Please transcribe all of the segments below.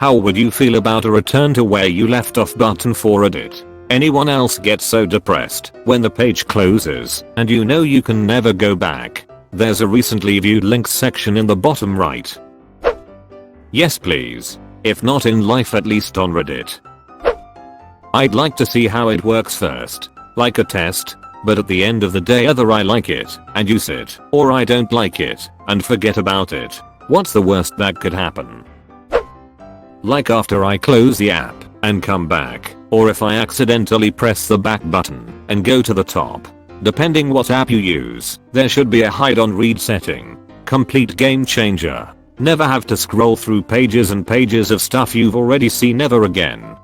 How would you feel about a return to where you left off button for Reddit? Anyone else gets so depressed when the page closes and you know you can never go back? There's a recently viewed links section in the bottom right. Yes please. If not in life, at least on Reddit. I'd like to see how it works first. Like a test. But at the end of the day, either I like it and use it, or I don't like it and forget about it. What's the worst that could happen? Like after I close the app and come back, or if I accidentally press the back button and go to the top. Depending what app you use, there should be a hide on read setting. Complete game changer. Never have to scroll through pages and pages of stuff you've already seen ever again.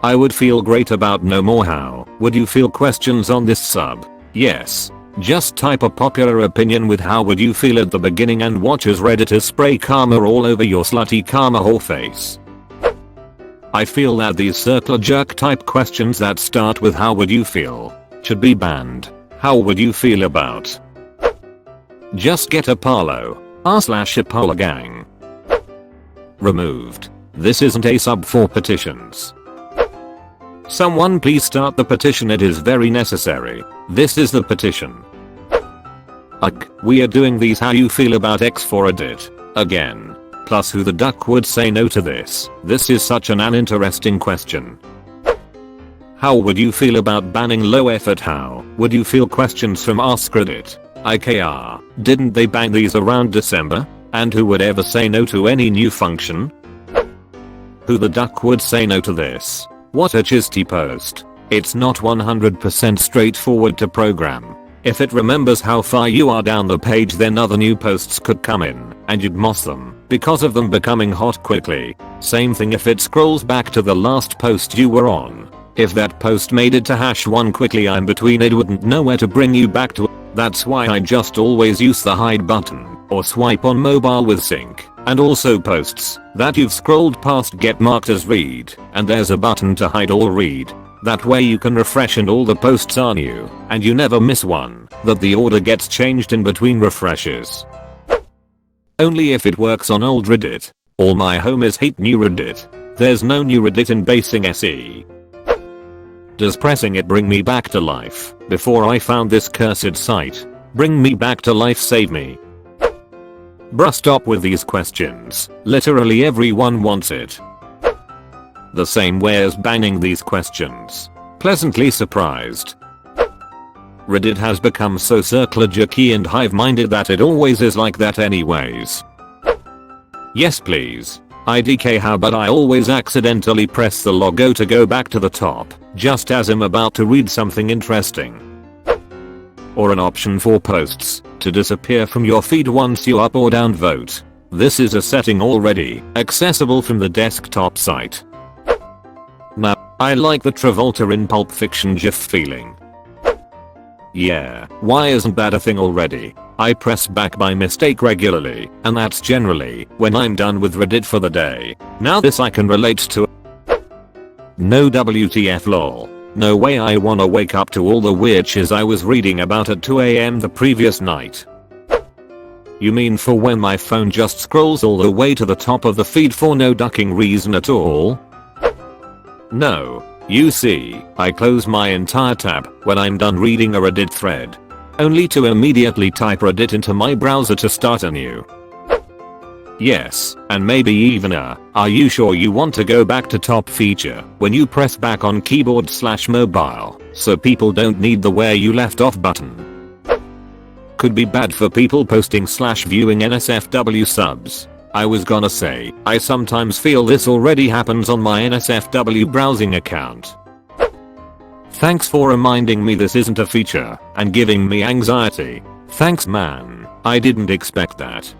I would feel great about no more. How would you feel? Questions on this sub. Yes. Just type a popular opinion with how would you feel at the beginning and watch as Redditors spray karma all over your slutty karma whore face. I feel that these circle jerk type questions that start with how would you feel should be banned. How would you feel about? Just get a Palo. r/Apollo gang. Removed. This isn't a sub for petitions. Someone please start the petition, it is very necessary. This is the petition. We are doing these. How you feel about X for Reddit? Again. Plus who the duck would say no to this? This is such an uninteresting question. How would you feel about banning low effort? How would you feel? Questions from AskReddit. IKR. Didn't they ban these around December? And who would ever say no to any new function? Who the duck would say no to this? What a chisty post. It's not 100% straightforward to program. If it remembers how far you are down the page, then other new posts could come in and you'd moss them because of them becoming hot quickly. Same thing if it scrolls back to the last post you were on. If that post made it to #1 quickly in between, it wouldn't know where to bring you back to. That's why I just always use the hide button or swipe on mobile with sync. And also posts that you've scrolled past get marked as read, and there's a button to hide all read. That way you can refresh and all the posts are new, and you never miss one, that the order gets changed in between refreshes. Only if it works on old Reddit. All my homies hate new Reddit. There's no new Reddit in basing SE. Does pressing it bring me back to life? Before I found this cursed site. Bring me back to life, save me. Bruh, stop with these questions. Literally everyone wants it. The same way as banning these questions. Pleasantly surprised. Reddit has become so circular jerky and hive-minded that it always is like that anyways. Yes please. IDK. How about I always accidentally press the logo to go back to the top, just as I'm about to read something interesting. Or an option for posts to disappear from your feed once you up or down vote. This is a setting already accessible from the desktop site. Now, I like the Travolta in Pulp Fiction GIF feeling. Yeah, why isn't that a thing already? I press back by mistake regularly, and that's generally when I'm done with Reddit for the day. Now this I can relate to. No WTF lol. No way I wanna wake up to all the weird shiz I was reading about at 2 AM the previous night. You mean for when my phone just scrolls all the way to the top of the feed for no ducking reason at all? No. You see, I close my entire tab when I'm done reading a Reddit thread. Only to immediately type Reddit into my browser to start anew. Yes, and maybe even are you sure you want to go back to top feature when you press back on keyboard/mobile, so people don't need the where you left off button. Could be bad for people posting/viewing NSFW subs. I was gonna say, I sometimes feel this already happens on my NSFW browsing account. Thanks for reminding me this isn't a feature and giving me anxiety. Thanks man, I didn't expect that.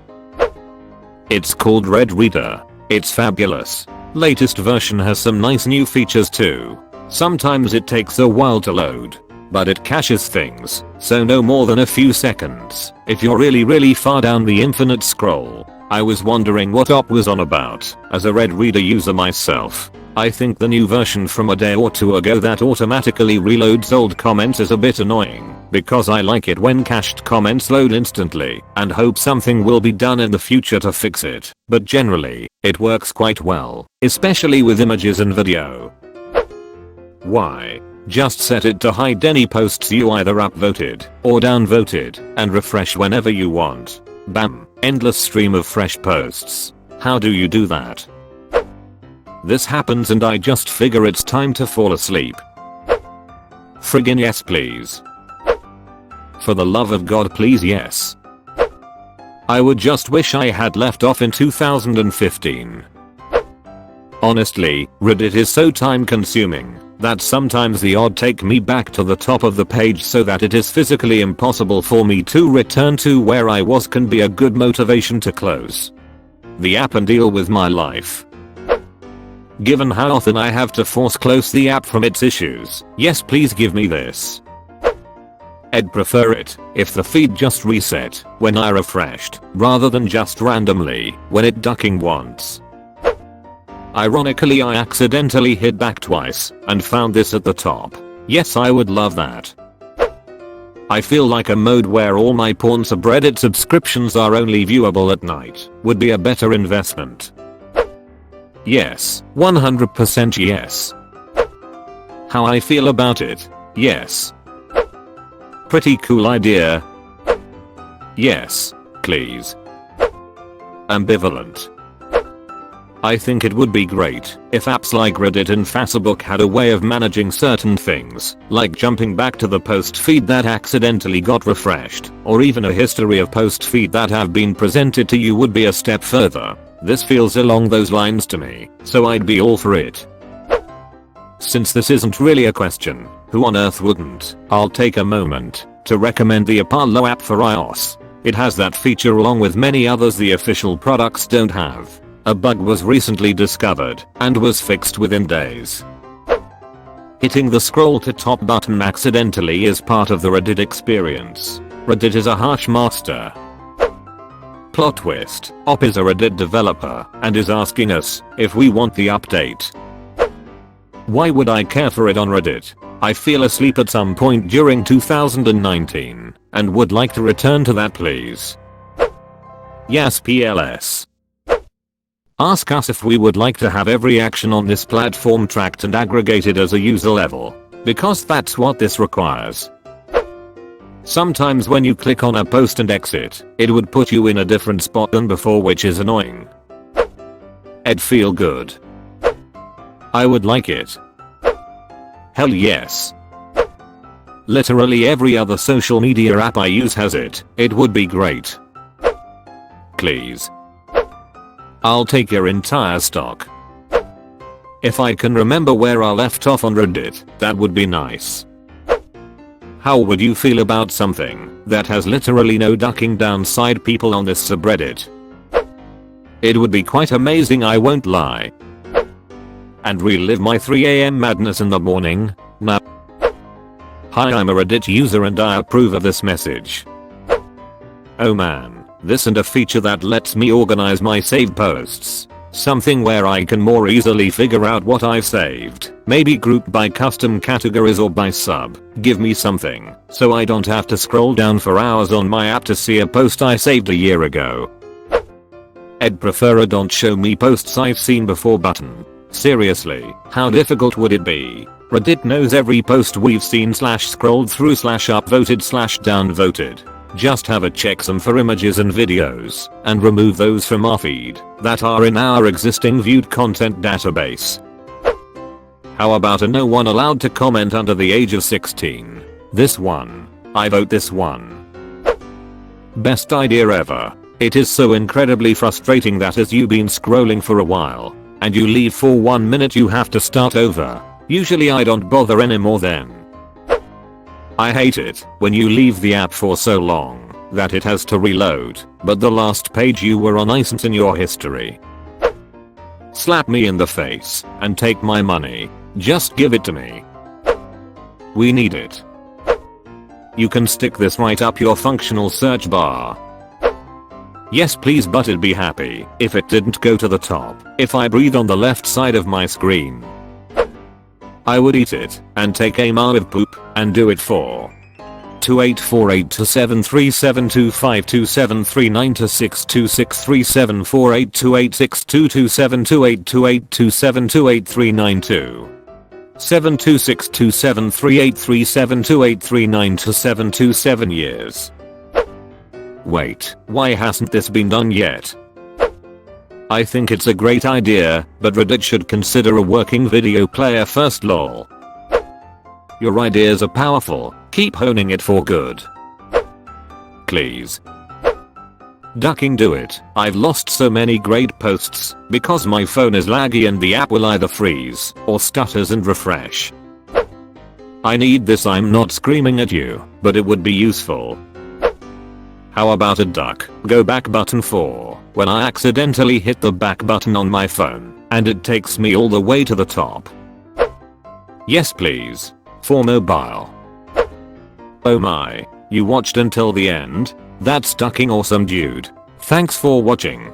It's called Red Reader. It's fabulous. Latest version has some nice new features too. Sometimes it takes a while to load, but it caches things, so no more than a few seconds if you're really far down the infinite scroll. I was wondering what op was on about as a Red Reader user myself. I think the new version from a day or two ago that automatically reloads old comments is a bit annoying, because I like it when cached comments load instantly and hope something will be done in the future to fix it, but generally, it works quite well, especially with images and video. Why? Just set it to hide any posts you either upvoted or downvoted and refresh whenever you want. Bam, endless stream of fresh posts. How do you do that? This happens and I just figure it's time to fall asleep. Friggin' yes please. For the love of God please yes. I would just wish I had left off in 2015. Honestly, Reddit is so time consuming that sometimes the odd take me back to the top of the page so that it is physically impossible for me to return to where I was can be a good motivation to close the app and deal with my life. Given how often I have to force close the app from its issues, yes please give me this. I'd prefer it if the feed just reset when I refreshed rather than just randomly when it ducking once. Ironically I accidentally hit back twice and found this at the top. Yes I would love that. I feel like a mode where all my porn subreddit subscriptions are only viewable at night would be a better investment. Yes, 100% yes. How I feel about it? Yes. Pretty cool idea. Yes, please. Ambivalent. I think it would be great if apps like Reddit and Facebook had a way of managing certain things, like jumping back to the post feed that accidentally got refreshed, or even a history of post feed that have been presented to you would be a step further. This feels along those lines to me, so I'd be all for it. Since this isn't really a question, who on earth wouldn't? I'll take a moment to recommend the Apollo app for iOS. It has that feature along with many others the official products don't have. A bug was recently discovered and was fixed within days. Hitting the scroll to top button accidentally is part of the Reddit experience. Reddit is a harsh master. Plot twist, Op is a Reddit developer and is asking us if we want the update. Why would I care for it on Reddit? I fell asleep at some point during 2019 and would like to return to that please. Yes PLS. Ask us if we would like to have every action on this platform tracked and aggregated as a user level, because that's what this requires. Sometimes when you click on a post and exit, it would put you in a different spot than before, which is annoying. It'd feel good. I would like it. Hell yes. Literally every other social media app I use has it. It would be great. Please. I'll take your entire stock. If I can remember where I left off on Reddit, that would be nice. How would you feel about something that has literally no ducking downside people on this subreddit? It would be quite amazing, I won't lie. And relive my 3 AM madness in the morning? No. Hi, I'm a Reddit user and I approve of this message. Oh man, this and a feature that lets me organize my saved posts. Something where I can more easily figure out what I've saved, maybe grouped by custom categories or by sub. Give me something, so I don't have to scroll down for hours on my app to see a post I saved a year ago. I'd prefer a don't show me posts I've seen before button. Seriously, how difficult would it be? Reddit knows every post we've seen / scrolled through / upvoted / downvoted. Just have a checksum for images and videos, and remove those from our feed that are in our existing viewed content database. How about a no one allowed to comment under the age of 16? This one. I vote this one. Best idea ever. It is so incredibly frustrating that as you've been scrolling for a while, and you leave for 1 minute you have to start over. Usually I don't bother anymore then. I hate it when you leave the app for so long that it has to reload, but the last page you were on isn't in your history. Slap me in the face and take my money. Just give it to me. We need it. You can stick this right up your functional search bar. Yes please, but I'd be happy if it didn't go to the top if I breathe on the left side of my screen. I would eat it and take a mile of poop and do it for 284827372526237482862272828282728392 7262738372839 to 727 years. Wait, why hasn't this been done yet? I think it's a great idea, but Reddit should consider a working video player first lol. Your ideas are powerful, keep honing it for good. Please. Ducking do it. I've lost so many great posts because my phone is laggy and the app will either freeze or stutters and refresh. I need this. I'm not screaming at you, but it would be useful. How about a duck, go back button for when I accidentally hit the back button on my phone and it takes me all the way to the top? Yes please. For mobile. Oh my, you watched until the end? That's ducking awesome dude. Thanks for watching.